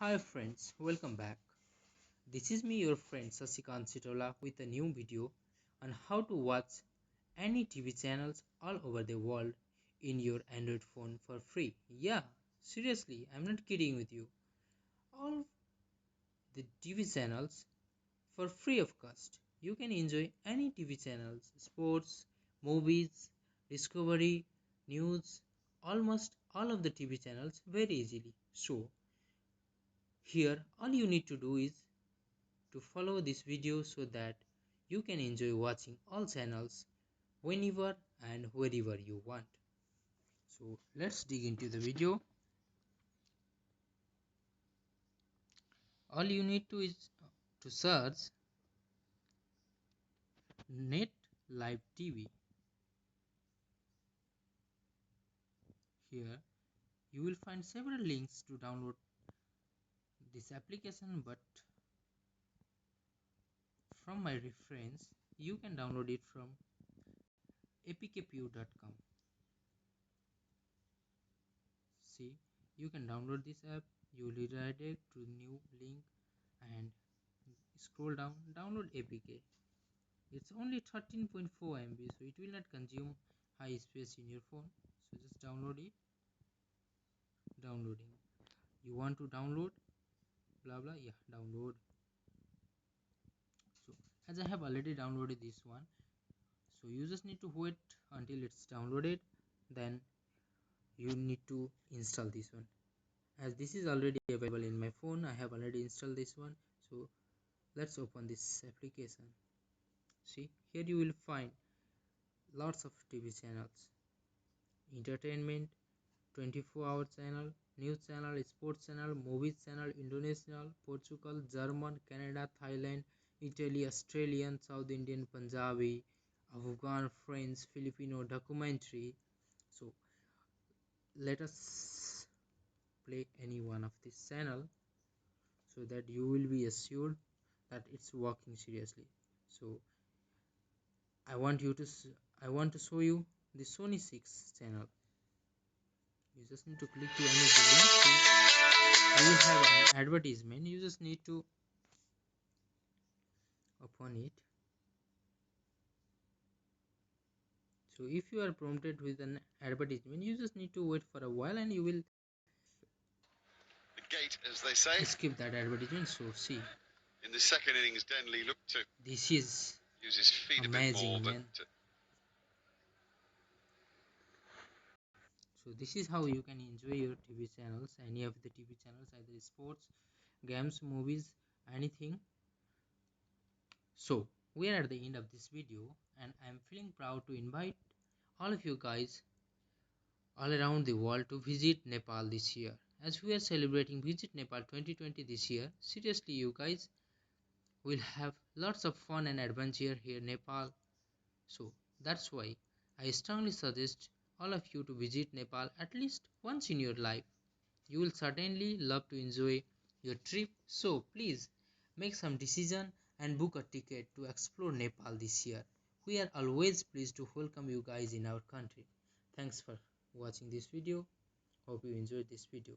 Hi friends, welcome back. This is me your friend Sasikant Sitola with a new video on how to watch any TV channels all over the world in your Android phone for free. Yeah, seriously, I'm not kidding with you. All the TV channels for free of cost. You can enjoy any TV channels, sports, movies, discovery, news, almost all of the TV channels very easily. So, here all you need to do is to follow this video so that you can enjoy watching all channels whenever and wherever you want. So let's dig into the video. All you need to is to search Net Live TV. Here you will find several links to download this application, but from my reference you can download it from apkpu.com. See, you can download this app, you will redirect to new link and scroll down, download apk. It's only 13.4 MB, so it will not consume high space in your phone. So just download it. Downloading. You want to download blah blah, yeah, download. So as I have already downloaded this one, so you just need to wait until it's downloaded, then you need to install this one. As this is already available in my phone, I have already installed this one. So let's open this application. See, here you will find lots of TV channels, entertainment, 24-hour channel, news channel, sports channel, movies channel, Indonesian, Portugal, German, Canada, Thailand, Italy, Australian, South Indian, Punjabi, Afghan, French, Filipino, documentary. So let us play any one of this channel so that you will be assured that it's working seriously. So I want to show you the Sony 6 channel. You just need to click to any of the link. You will have an advertisement. You just need to open it. So if you are prompted with an advertisement, you just need to wait for a while and you will the gate, as they say. Skip that advertisement. So see, in the second innings, Denley looked to this is use his feet amazing, a bit more, man. but So this is how you can enjoy your TV channels, any of the TV channels, either sports, games, movies, anything. So we are at the end of this video, and I'm feeling proud to invite all of you guys all around the world to visit Nepal this year. As we are celebrating Visit Nepal 2020 this year, seriously, you guys will have lots of fun and adventure here in Nepal. So that's why I strongly suggest all of you to visit Nepal at least once in your life. You will certainly love to enjoy your trip. So please make some decision and book a ticket to explore Nepal this year. We are always pleased to welcome you guys in our country. Thanks for watching this video. Hope you enjoyed this video.